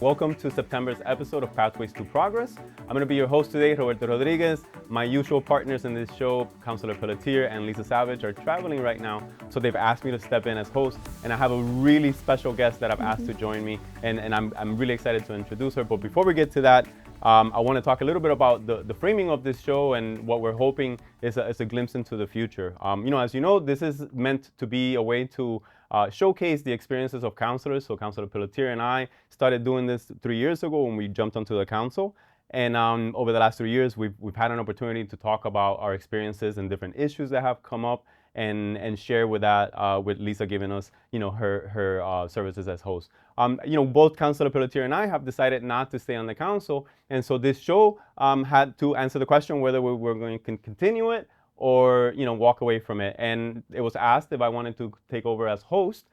Welcome to September's episode of Pathways to Progress. I'm going to be your host today, Roberto Rodriguez. My usual partners in this show, Councilor Pelletier and Lisa Savage, are traveling right now, so they've asked me to step in as host, and I have a really special guest that I've asked to join me, and I'm really excited to introduce her. But before we get to that, I want to talk a little bit about the framing of this show and what we're hoping is a glimpse into the future. As you know, this is meant to be a way to showcase the experiences of counselors. So Councilor Pelletier and I started doing this 3 years ago when we jumped onto the council. And over the last 3 years, we've had an opportunity to talk about our experiences and different issues that have come up, and share with that with Lisa giving us her services as host. Both Councilor Pelletier and I have decided not to stay on the council, and so this show had to answer the question whether we were going to continue it or walk away from it. And it was asked if I wanted to take over as host.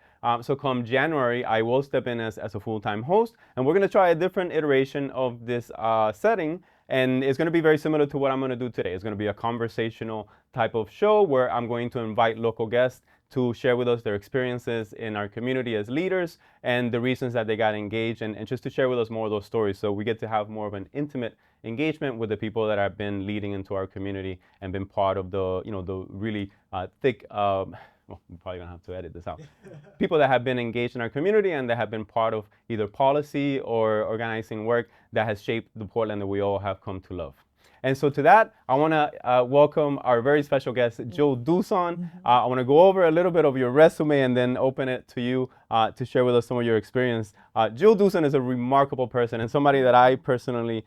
So come January, I will step in as a full-time host, and we're going to try a different iteration of this setting. And it's going to be very similar to what I'm going to do today. It's going to be a conversational type of show where I'm going to invite local guests to share with us their experiences in our community as leaders and the reasons that they got engaged, and just to share with us more of those stories, so we get to have more of an intimate engagement with the people that have been leading into our community and been part of the really thick, well, we're probably gonna have to edit this out. People that have been engaged in our community and that have been part of either policy or organizing work that has shaped the Portland that we all have come to love. And so to that, I want to welcome our very special guest, Jill Duson. I want to go over a little bit of your resume and then open it to you to share with us some of your experience. Jill Duson is a remarkable person and somebody that I personally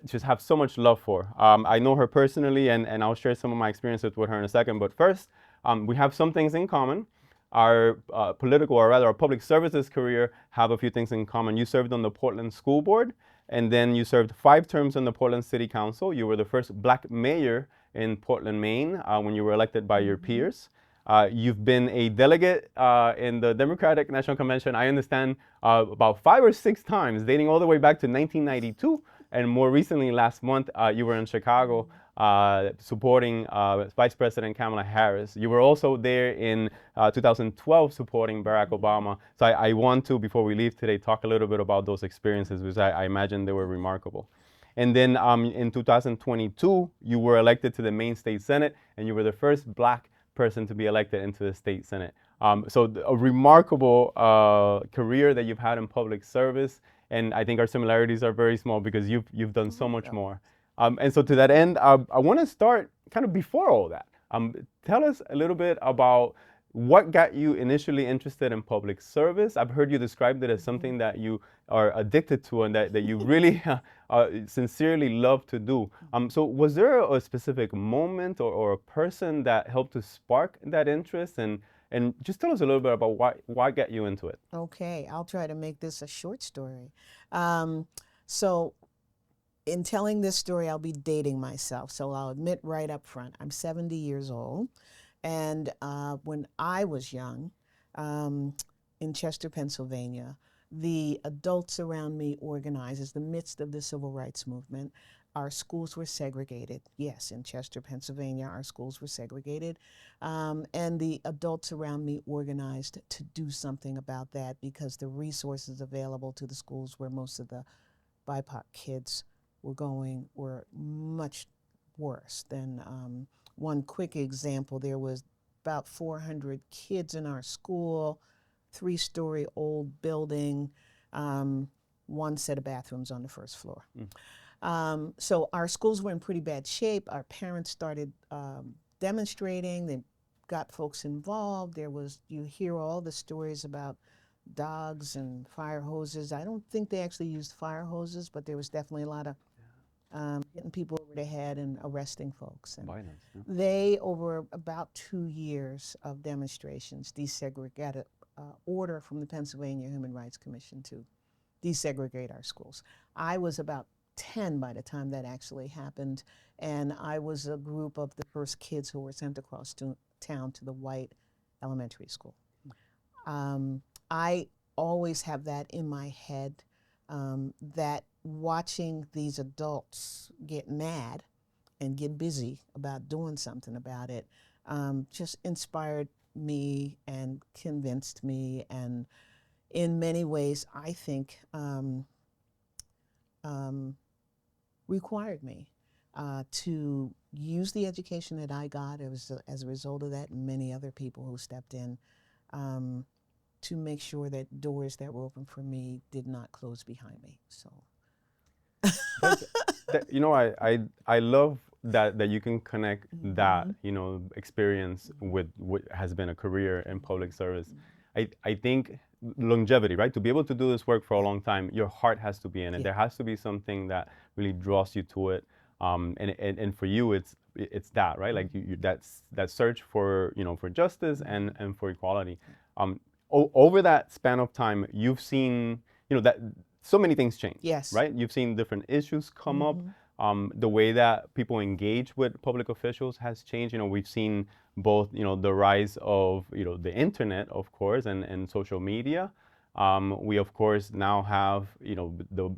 just have so much love for. I know her personally, and I'll share some of my experiences with her in a second. But first, we have some things in common. Our political, or rather our public services career, have a few things in common. You served on the Portland School Board, and then you served 5 terms on the Portland City Council. You were the first Black mayor in Portland, Maine, when you were elected by your peers. You've been a delegate in the Democratic National Convention, I understand, about 5 or 6 times, dating all the way back to 1992. And more recently, last month, you were in Chicago supporting Vice President Kamala Harris. You were also there in 2012 supporting Barack Obama. So I want to, before we leave today, talk a little bit about those experiences, because I imagine they were remarkable. And then in 2022, you were elected to the Maine State Senate, and you were the first Black person to be elected into the State Senate. So a remarkable career that you've had in public service. And I think our similarities are very small because you've done so much more. And so to that end, I want to start kind of before all that. Tell us a little bit about what got you initially interested in public service. I've heard you describe it as something that you are addicted to and that you really sincerely love to do. So was there a specific moment or a person that helped to spark that interest? And just tell us a little bit about why got you into it. Okay, I'll try to make this a short story. So in telling this story, I'll be dating myself. So I'll admit right up front, I'm 70 years old. And when I was young, in Chester, Pennsylvania, the adults around me organized, as the midst of the civil rights movement, our schools were segregated. Yes, in Chester, Pennsylvania, our schools were segregated. And the adults around me organized to do something about that because the resources available to the schools where most of the BIPOC kids were going were much worse than one quick example. There was about 400 kids in our school, 3-story old building, 1 set of bathrooms on the first floor. So our schools were in pretty bad shape. Our parents started demonstrating. They got folks involved. You hear all the stories about dogs and fire hoses. I don't think they actually used fire hoses, but there was definitely a lot of hitting people over the head and arresting folks. And Violence. Yeah. they, over about 2 years of demonstrations, desegregated order from the Pennsylvania Human Rights Commission to desegregate our schools. I was about 10 by the time that actually happened, and I was a group of the first kids who were sent across town to the white elementary school. I always have that in my head, that watching these adults get mad and get busy about doing something about it just inspired me and convinced me, and in many ways I think required me to use the education that I got as a result of that, and many other people who stepped in to make sure that doors that were open for me did not close behind me. So, That's, I love that you can connect that, experience with what has been a career in public service. I think longevity, right? To be able to do this work for a long time, your heart has to be in it. Yeah. There has to be something that really draws you to it. And for you, it's that, right? Like that's that search for, for justice and for equality. Over that span of time, you've seen, that so many things change. Yes. Right? You've seen different issues come up. The way that people engage with public officials has changed. We've seen both, the rise of, the internet, of course, and social media. We, of course, now have,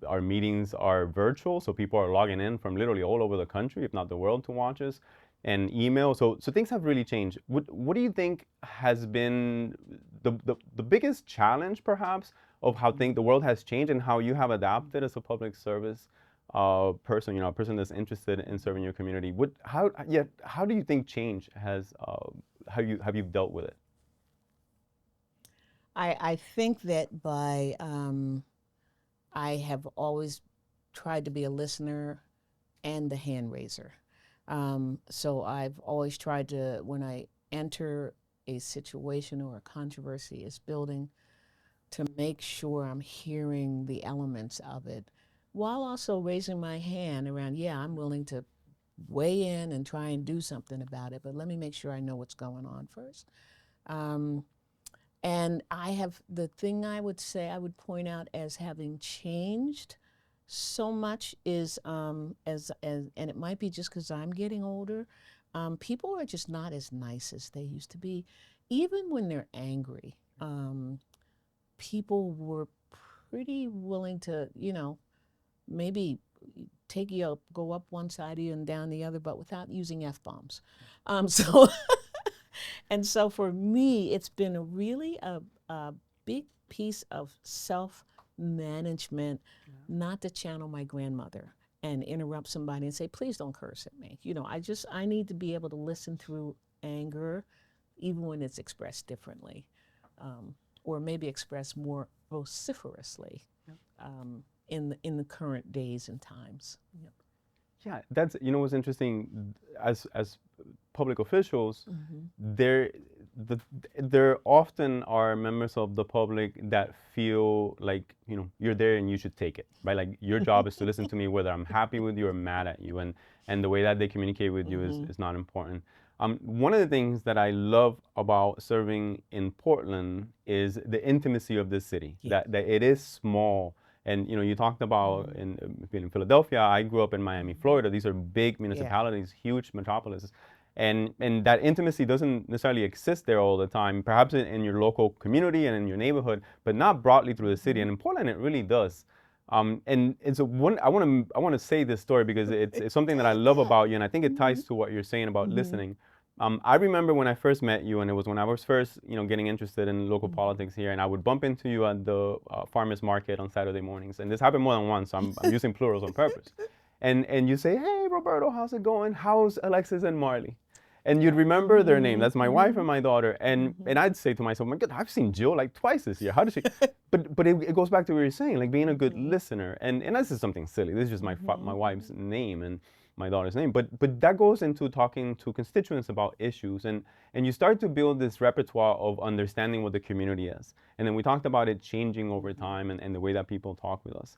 our meetings are virtual, so people are logging in from literally all over the country, if not the world, to watch us, and email. So things have really changed. What do you think has been the biggest challenge, perhaps, of how the world has changed and how you have adapted as a public service person, a person that's interested in serving your community? How do you think change has, have you dealt with it? I think that I have always tried to be a listener and the hand raiser. So I've always tried to, when I enter a situation or a controversy is building, to make sure I'm hearing the elements of it while also raising my hand around, yeah, I'm willing to weigh in and try and do something about it, but let me make sure I know what's going on first. And the thing I would say, I would point out as having changed so much is, and it might be just because I'm getting older, people are just not as nice as they used to be. Even when they're angry, people were pretty willing to, maybe take you up, go up one side of you and down the other, but without using F-bombs. So, and so for me, it's been a big piece of self-management, not to channel my grandmother and interrupt somebody and say, please don't curse at me. I need to be able to listen through anger, even when it's expressed differently, or maybe expressed more vociferously in the current days and times. Yep. Yeah, that's what's interesting. As public officials, there often are members of the public that feel like you're there and you should take it, right? Like your job is to listen to me whether I'm happy with you or mad at you, and the way that they communicate with you is not important. One of the things that I love about serving in Portland is the intimacy of this city. Yeah. That it is small. And you talked about being in Philadelphia. I grew up in Miami, Florida. These are big municipalities, huge metropolises, and that intimacy doesn't necessarily exist there all the time. Perhaps in your local community and in your neighborhood, but not broadly through the city. And in Portland, it really does. And it's I want to say this story because it's something that I love about you, and I think it ties to what you're saying about listening. I remember when I first met you, and it was when I was first, getting interested in local politics here, and I would bump into you at the farmers market on Saturday mornings, and this happened more than once, so I'm using plurals on purpose. And you say, hey, Roberto, how's it going? How's Alexis and Marley? And you'd remember their name. That's my wife and my daughter. And I'd say to myself, my God, I've seen Jill like twice this year. How does she? But it goes back to what you're saying, like being a good listener. And this is something silly. This is just my wife's name and my daughter's name. But that goes into talking to constituents about issues. And you start to build this repertoire of understanding what the community is. And then we talked about it changing over time and the way that people talk with us.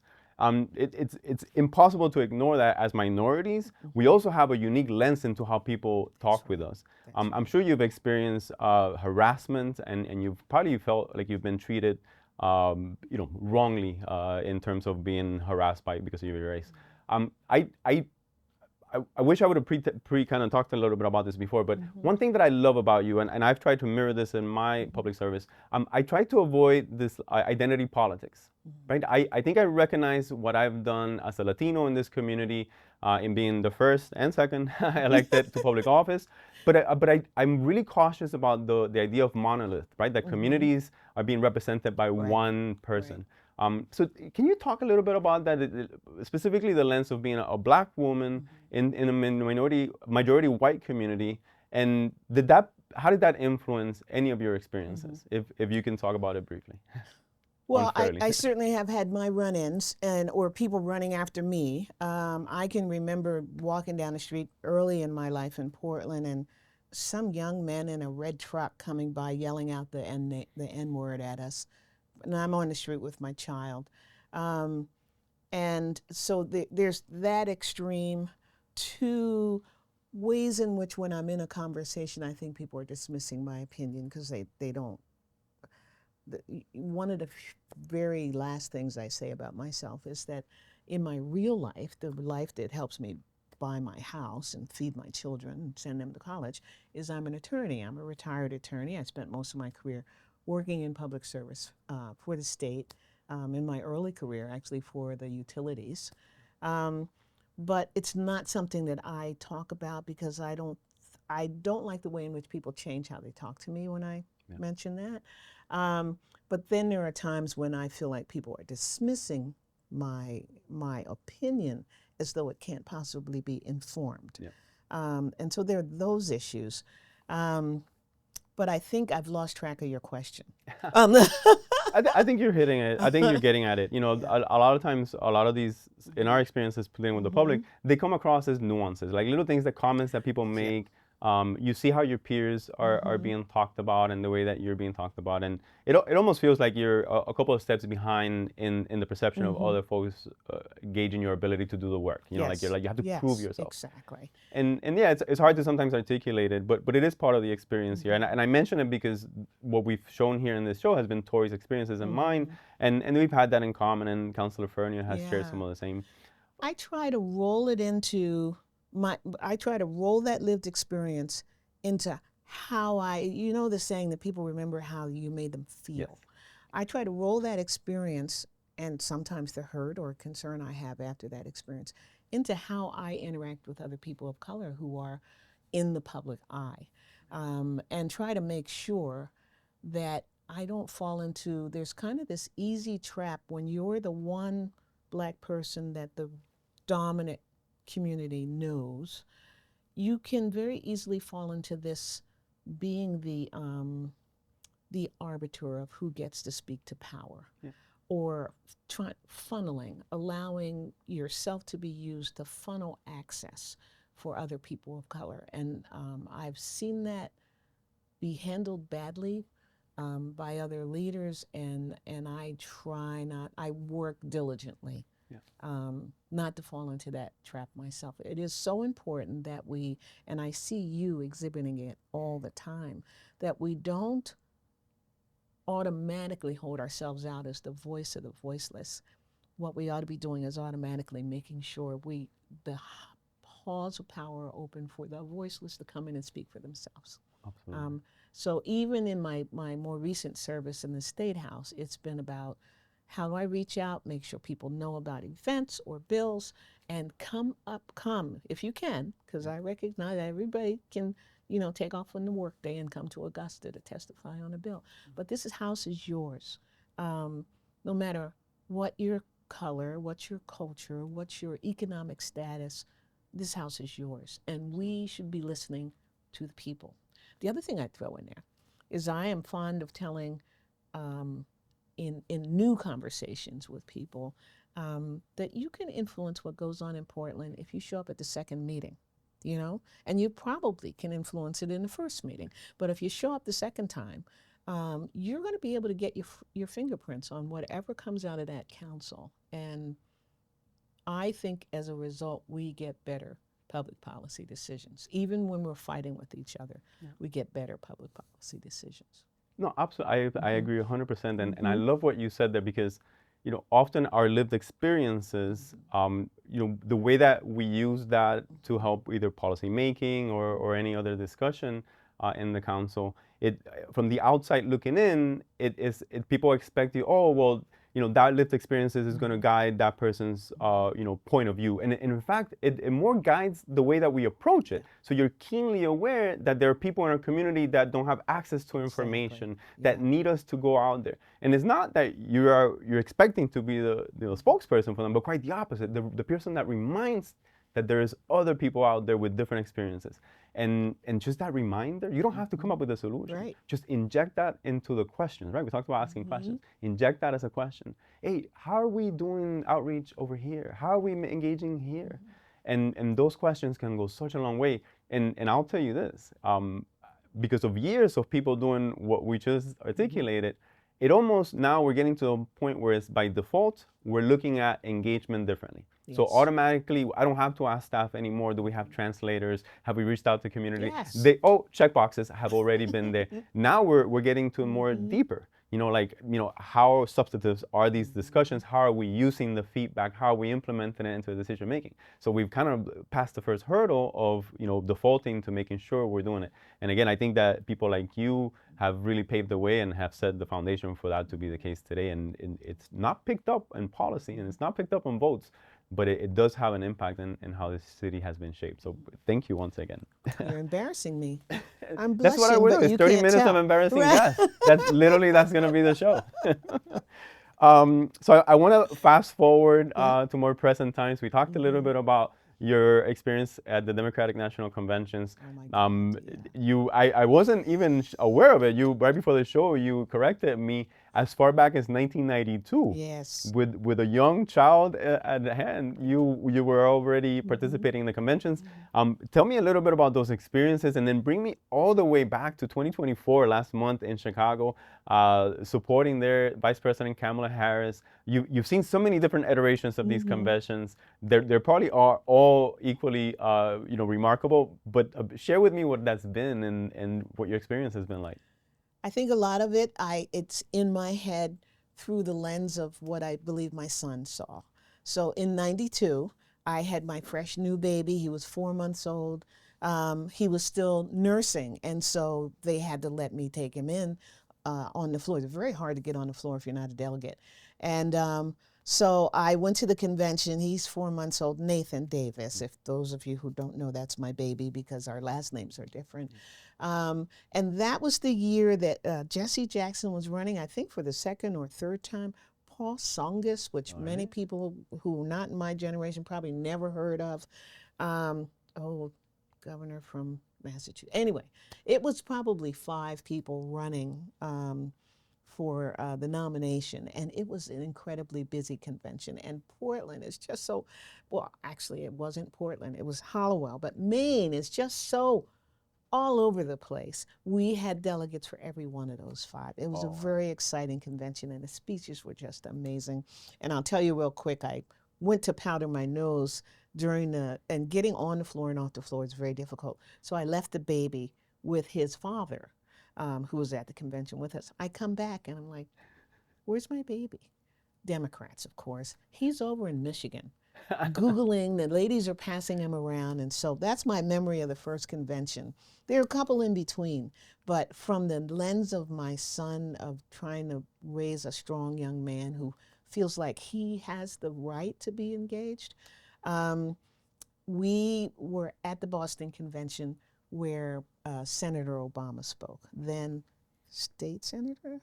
It's impossible to ignore that as minorities, we also have a unique lens into how people talk with us. I'm sure you've experienced harassment and you've probably felt like you've been treated wrongly in terms of being harassed because of your race. I wish I would have kind of talked a little bit about this before, but one thing that I love about you, and I've tried to mirror this in my public service, I try to avoid this identity politics, right? I think I recognize what I've done as a Latino in this community in being the first and second elected to public office, but I'm really cautious about the idea of monolith, right? That communities are being represented by one person. So can you talk a little bit about that, specifically the lens of being a black woman in a majority white community, and how did that influence any of your experiences? If you can talk about it briefly, Well, unfairly. I certainly have had my run-ins or people running after me. I can remember walking down the street early in my life in Portland and some young men in a red truck coming by yelling out the N word at us. And I'm on the street with my child. And so there's that extreme to ways in which when I'm in a conversation, I think people are dismissing my opinion because they don't. One of the very last things I say about myself is that in my real life, the life that helps me buy my house and feed my children and send them to college, is I'm an attorney. I'm a retired attorney. I spent most of my career working in public service for the state, in my early career actually for the utilities. But it's not something that I talk about because I don't like the way in which people change how they talk to me when I mention that. But then there are times when I feel like people are dismissing my opinion as though it can't possibly be informed. And so there are those issues. But I think I've lost track of your question. I think you're hitting it. I think you're getting at it. You know, a lot of times, a lot of these, in our experiences dealing with the public, they come across as nuances, like little things, the comments that people make. You see how your peers are being talked about and the way that you're being talked about. And it almost feels like you're a couple of steps behind in the perception of other folks gauging your ability to do the work. You know, like you have to prove yourself. Exactly. And yeah, it's hard to sometimes articulate it, but it is part of the experience here. And I mention it because what we've shown here in this show has been Tori's experiences and mine. And we've had that in common, and Councilor Fernier has shared some of the same. I try to roll it into I try to roll that lived experience into how you know the saying that people remember how you made them feel. I try to roll that experience and sometimes the hurt or concern I have after that experience into how I interact with other people of color who are in the public eye, and try to make sure that I don't fall into, there's kind of this easy trap when you're the one black person that the dominant community knows, you can very easily fall into this being the arbiter of who gets to speak to power, or funneling, allowing yourself to be used to funnel access for other people of color. And I've seen that be handled badly by other leaders, and I work diligently not to fall into that trap myself. It is so important that and I see you exhibiting it all the time, that we don't automatically hold ourselves out as the voice of the voiceless. What we ought to be doing is automatically making sure the halls of power are open for the voiceless to come in and speak for themselves. Absolutely. So even in my more recent service in the State House, it's been about how do I reach out, make sure people know about events or bills, and come if you can, because I recognize everybody can, take off on the work day and come to Augusta to testify on a bill. But this house is yours. No matter what your color, what's your culture, what's your economic status, this house is yours. And we should be listening to the people. The other thing I'd throw in there is I am fond of telling in new conversations with people that you can influence what goes on in Portland if you show up at the second meeting, and you probably can influence it in the first meeting. But if you show up the second time, you're going to be able to get your fingerprints on whatever comes out of that council. And I think as a result, we get better public policy decisions. Even when we're fighting with each other, we get better public policy decisions. No, absolutely. I agree 100%. And I love what you said there because, often our lived experiences, the way that we use that to help either policy making or any other discussion in the council, from the outside looking in, people expect you, oh, well, that lived experiences is going to guide that person's, point of view. And in fact, it more guides the way that we approach it. So you're keenly aware that there are people in our community that don't have access to information, that need us to go out there. And it's not that you're expecting to be the spokesperson for them, but quite the opposite. The person that reminds that there's other people out there with different experiences. And just that reminder, you don't have to come up with a solution. Right. Just inject that into the questions, right? We talked about asking questions. Inject that as a question. Hey, how are we doing outreach over here? How are we engaging here? And those questions can go such a long way. And I'll tell you this, because of years of people doing what we just articulated, it almost now we're getting to a point where it's by default, we're looking at engagement differently. Yes. So automatically, I don't have to ask staff anymore, do we have translators? Have we reached out to community? Yes. Check boxes have already been there. Now we're getting to more deeper. How substantive are these discussions? How are we using the feedback? How are we implementing it into decision making? So we've kind of passed the first hurdle of, defaulting to making sure we're doing it. And again, I think that people like you have really paved the way and have set the foundation for that to be the case today. And it's not picked up in policy and it's not picked up on votes, but it does have an impact in how this city has been shaped. So thank you once again. You're embarrassing me. I'm blushing, That's what I would do. It's 30 minutes of embarrassing guests. That's going to be the show. So I want to fast forward to more present times. We talked a little bit about your experience at the Democratic National Conventions. Oh my God, I wasn't even aware of it. Right before the show, you corrected me as far back as 1992. Yes. With a young child at hand, you were already participating in the conventions. Tell me a little bit about those experiences, and then bring me all the way back to 2024, last month in Chicago, supporting their Vice President Kamala Harris. You've seen so many different iterations of these conventions. They probably are all equally, remarkable. But share with me what that's been and what your experience has been like. I think a lot of it's in my head through the lens of what I believe my son saw. So in '92, I had my fresh new baby. He was 4 months old. He was still nursing, and so they had to let me take him in on the floor. It's very hard to get on the floor if you're not a delegate. And so I went to the convention. He's 4 months old, Nathan Davis. If those of you who don't know, that's my baby because our last names are different. And that was the year that Jesse Jackson was running, I think for the second or third time. Paul Songus, which many people who are not in my generation probably never heard of. Governor from Massachusetts. Anyway, it was probably 5 people running for the nomination, and it was an incredibly busy convention. And Portland is just so, well, actually it wasn't Portland, it was Hallowell, but Maine is just so all over the place. We had delegates for every one of those 5. It was a very exciting convention, and the speeches were just amazing. And I'll tell you real quick, I went to powder my nose and getting on the floor and off the floor is very difficult. So I left the baby with his father, who was at the convention with us. I come back and I'm like, where's my baby? Democrats, of course. He's over in Michigan. Googling, the ladies are passing him around. And so that's my memory of the first convention. There are a couple in between, but from the lens of my son, of trying to raise a strong young man who feels like he has the right to be engaged. We were at the Boston Convention where Senator Obama spoke, then state senator,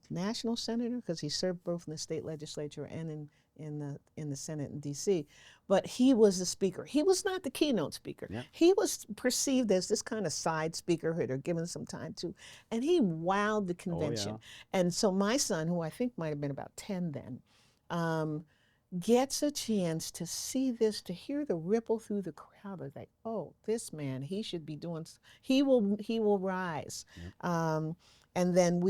national senator, because he served both in the state legislature and in the Senate in D.C. But he was the speaker. He was not the keynote speaker. Yeah. He was perceived as this kind of side speaker who they're given some time to, and he wowed the convention. And so my son, who I think might have been about 10 then, gets a chance to see this, to hear the ripple through the crowd. It's like, oh, this man, he should be doing, he will rise. Yeah. And then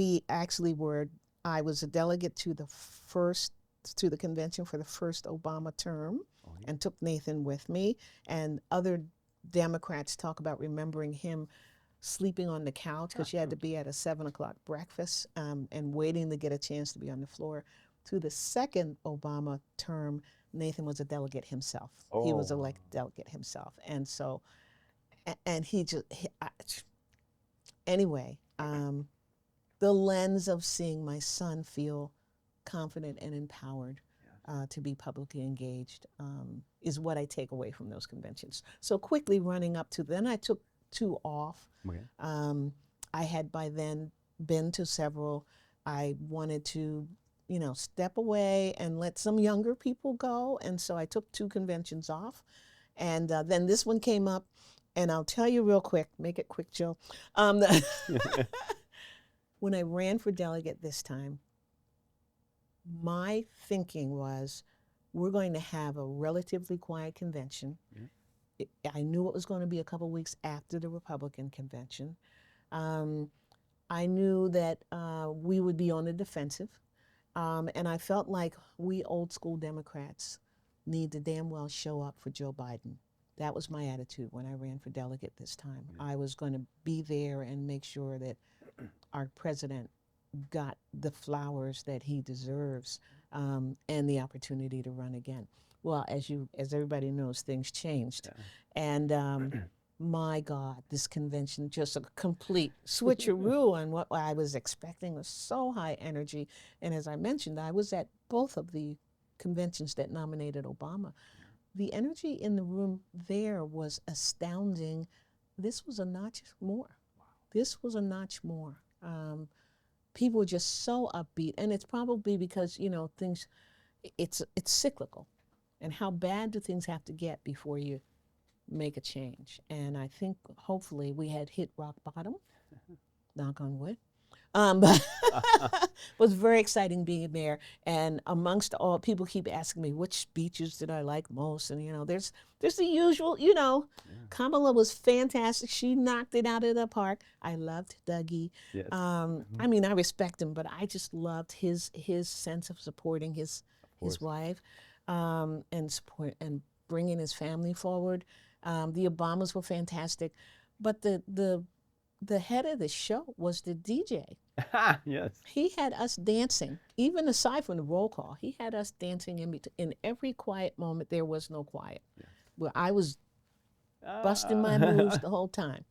I was a delegate to the convention for the first Obama term, and took Nathan with me. And other Democrats talk about remembering him sleeping on the couch because she had to be at a 7 o'clock breakfast and waiting to get a chance to be on the floor. To the second Obama term, Nathan was a delegate himself. He was elected delegate himself. And so, and anyway, the lens of seeing my son feel confident and empowered to be publicly engaged is what I take away from those conventions. So quickly running up to, then I took 2 off. Okay. I had by then been to several. I wanted to, step away and let some younger people go. And so I took 2 conventions off. And then this one came up. And I'll tell you real quick, make it quick, Jill. When I ran for delegate this time, my thinking was, we're going to have a relatively quiet convention. I knew it was going to be a couple weeks after the Republican convention. I knew that we would be on the defensive. And I felt like we old school Democrats need to damn well show up for Joe Biden. That was my attitude when I ran for delegate this time. I was going to be there and make sure that our president got the flowers that he deserves and the opportunity to run again. Well, as everybody knows, things changed. And my God, this convention, just a complete switcheroo on what I was expecting, was so high energy. And as I mentioned, I was at both of the conventions that nominated Obama. The energy in the room there was astounding. This was a notch more. Wow. This was a notch more. People were just so upbeat, and it's probably because things. It's cyclical, and how bad do things have to get before you make a change? And I think hopefully we had hit rock bottom. Knock on wood. But it was very exciting being there. And amongst all, people keep asking me which speeches did I like most. And there's the usual. Kamala was fantastic. She knocked it out of the park. I loved Dougie. Yes. I mean, I respect him, but I just loved his sense of supporting his wife, and bringing his family forward. The Obamas were fantastic, but the head of the show was the DJ. Yes. He had us dancing, even aside from the roll call. He had us dancing in every quiet moment. There was no quiet. Yeah. Well, I was busting my moves the whole time.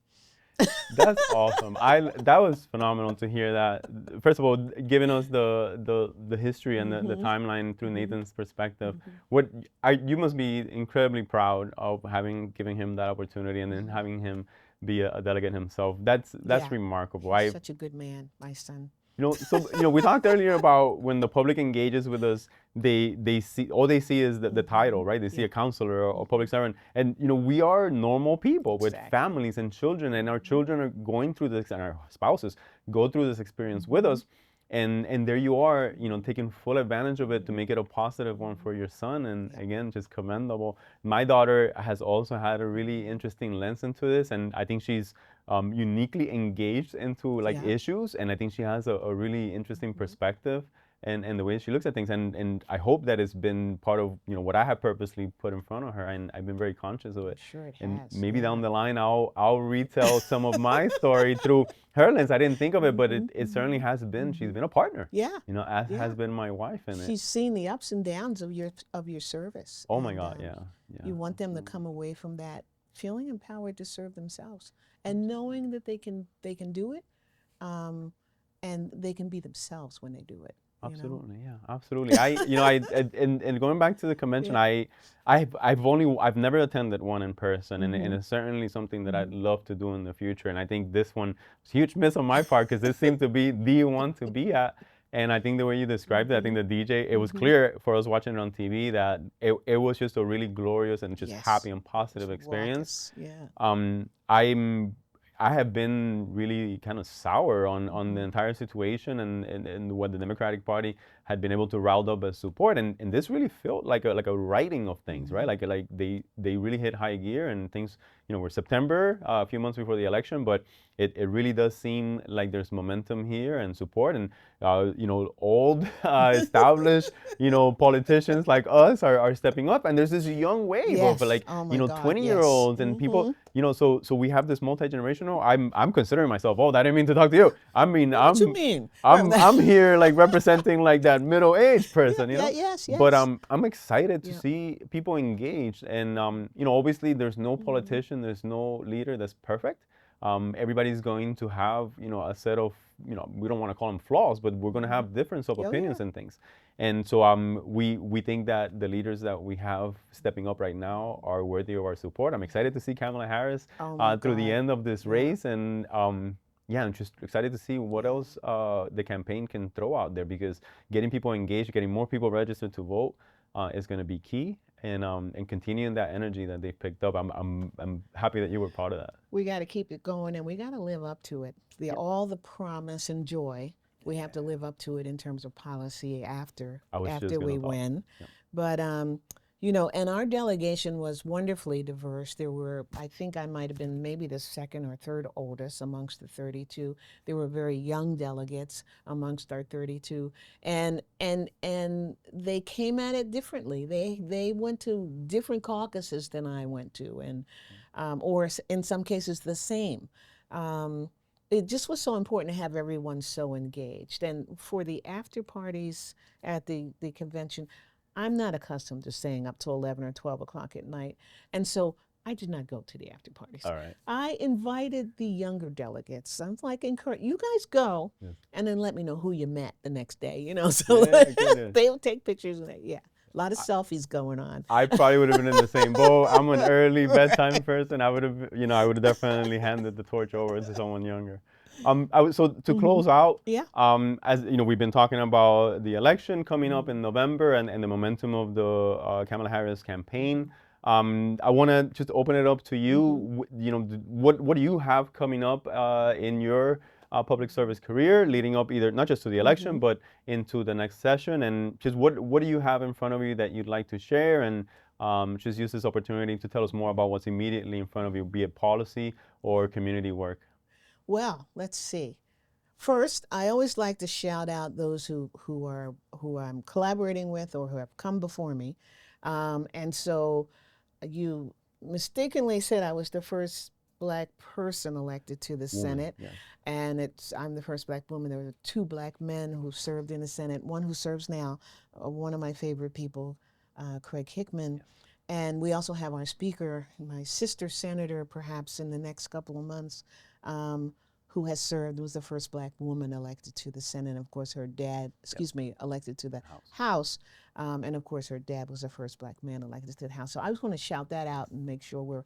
That's awesome. That was phenomenal to hear that. First of all, giving us the history and the timeline through Nathan's perspective. You must be incredibly proud of giving him that opportunity and then having him be a delegate himself. That's remarkable. He's such a good man, my son. We talked earlier about when the public engages with us, they see, all they see is the title, right? They see a counselor or public servant, and we are normal people with families and children, and our children are going through this, and our spouses go through this experience with us. And there you are, taking full advantage of it to make it a positive one for your son. And again, just commendable. My daughter has also had a really interesting lens into this, and I think she's uniquely engaged into issues, and I think she has a really interesting perspective and the way she looks at things. And I hope that it's been part of what I have purposely put in front of her, and I've been very conscious of it. Sure, it and has. Maybe down the line I'll retell some of my story through her lens. I didn't think of it, but it certainly has been. She's been a partner. Yeah. As has been my wife in it. She's seen the ups and downs of your service. Oh my God, yeah. You want them to come away from that feeling empowered to serve themselves and knowing that they can do it, and they can be themselves when they do it. Absolutely, yeah, absolutely. And going back to the convention, I've never attended one in person, and it's certainly something that I'd love to do in the future. And I think this one was a huge miss on my part, because this seemed to be the one to be at. And I think the way you described it, I think the DJ, it was clear for us watching it on TV that it was just a really glorious and just happy and positive experience. I have been really kind of sour on the entire situation and what the Democratic Party had been able to round up as support, and this really felt like a writing of things, right? Like they really hit high gear, and things, we're September, a few months before the election, but it really does seem like there's momentum here and support, and old established politicians like us are stepping up, and there's this young wave of 20-year-olds and people, so we have this multi-generational. I'm considering myself old. I didn't mean to talk to you. I mean, what you mean? I'm here representing that middle-aged person, Yes. But I'm excited to see people engaged, and obviously there's no politician, there's no leader that's perfect. everybody's going to have, a set of, we don't want to call them flaws, but we're going to have difference of Oh, yeah. opinions and things. And so we think that the leaders that we have stepping up right now are worthy of our support. I'm excited to see Kamala Harris Oh my through the God. end of this Yeah. race, and yeah, I'm just excited to see what else the campaign can throw out there, because getting people engaged, getting more people registered to vote is going to be key, and continuing that energy that they've picked up. I'm happy that you were part of that. We got to keep it going, and we got to live up to it. All the promise and joy, we have to live up to it in terms of policy after I was just we gonna talk. win. Yeah. But and our delegation was wonderfully diverse. There were, I think I might have been maybe the second or third oldest amongst the 32. There were very young delegates amongst our 32, and they came at it differently. They went to different caucuses than I went to, and or in some cases the same. It just was so important to have everyone so engaged. And for the after parties at the convention, I'm not accustomed to staying up till 11 or 12 o'clock at night. And so I did not go to the after parties. All right. I invited the younger delegates. I'm like, encourage you guys go, Yes. and then let me know who you met the next day. So Yeah, goodness. they would take pictures. And a lot of selfies going on. I probably would have been in the same boat. I'm an early bedtime person. I would have, I would have definitely handed the torch over to someone younger. So to close out, Yeah. as we've been talking about the election coming up in November, and the momentum of the Kamala Harris campaign. I want to just open it up to you. What do you have coming up in your public service career, leading up either not just to the election, but into the next session, and just what do you have in front of you that you'd like to share, and just use this opportunity to tell us more about what's immediately in front of you, be it policy or community work. Well, let's see. First, I always like to shout out those who I'm collaborating with or who have come before me. And so you mistakenly said I was the first Black person elected to the Senate. Yeah. And I'm the first Black woman. There were 2 Black men who served in the Senate, one who serves now, one of my favorite people, Craig Hickman. Yeah. And we also have our speaker, my sister senator, perhaps in the next couple of months, who has served, was the first Black woman elected to the Senate. And of course, her dad, elected to the House. And of course, her dad was the first Black man elected to the House. So I just want to shout that out and make sure we're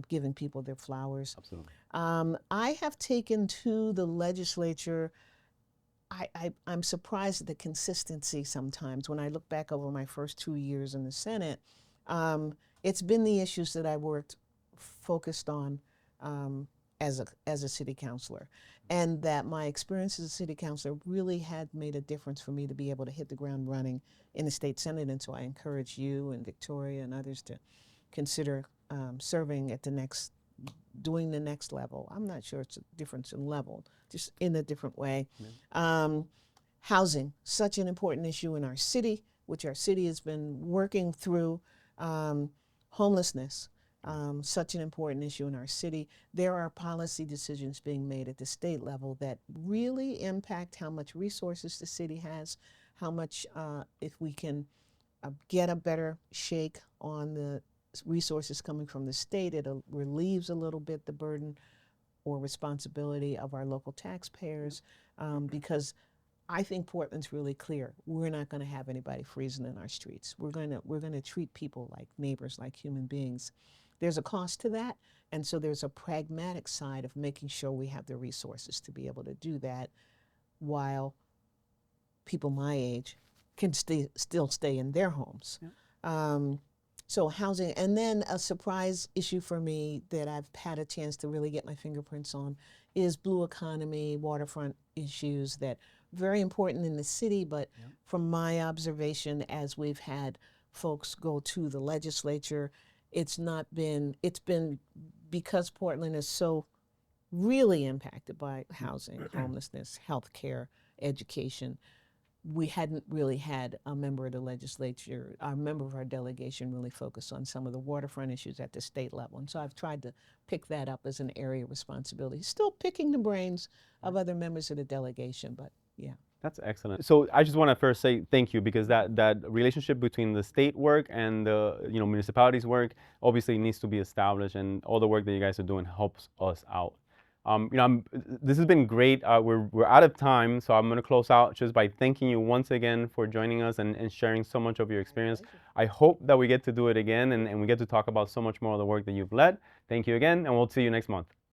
giving people their flowers. Absolutely. I have taken to the legislature. I'm surprised at the consistency sometimes. When I look back over my first 2 years in the Senate, it's been the issues that I focused on as a city councilor, and that my experience as a city councilor really had made a difference for me to be able to hit the ground running in the state Senate. And so I encourage you and Victoria and others to consider serving at doing the next level. I'm not sure it's a difference in level, just in a different way. Yeah. Housing, such an important issue in our city, which our city has been working through. Homelessness, such an important issue in our city. There are policy decisions being made at the state level that really impact how much resources the city has, how much, if we can get a better shake on the resources coming from the state, it relieves a little bit the burden or responsibility of our local taxpayers, because I think Portland's really clear. We're not going to have anybody freezing in our streets. We're going to treat people like neighbors, like human beings. There's a cost to that, and so there's a pragmatic side of making sure we have the resources to be able to do that, while people my age can still stay in their homes. Yeah. So housing, and then a surprise issue for me that I've had a chance to really get my fingerprints on is blue economy, waterfront issues that very important in the city, but from my observation, as we've had folks go to the legislature, it's been because Portland is so really impacted by housing, homelessness, healthcare, education. We hadn't really had a member of the legislature, a member of our delegation really focus on some of the waterfront issues at the state level. And so I've tried to pick that up as an area of responsibility. Still picking the brains of other members of the delegation, but yeah. That's excellent. So I just want to first say thank you, because that relationship between the state work and the municipalities work obviously needs to be established, and all the work that you guys are doing helps us out. This has been great. We're out of time, so I'm going to close out just by thanking you once again for joining us and sharing so much of your experience. I hope that we get to do it again and we get to talk about so much more of the work that you've led. Thank you again, and we'll see you next month.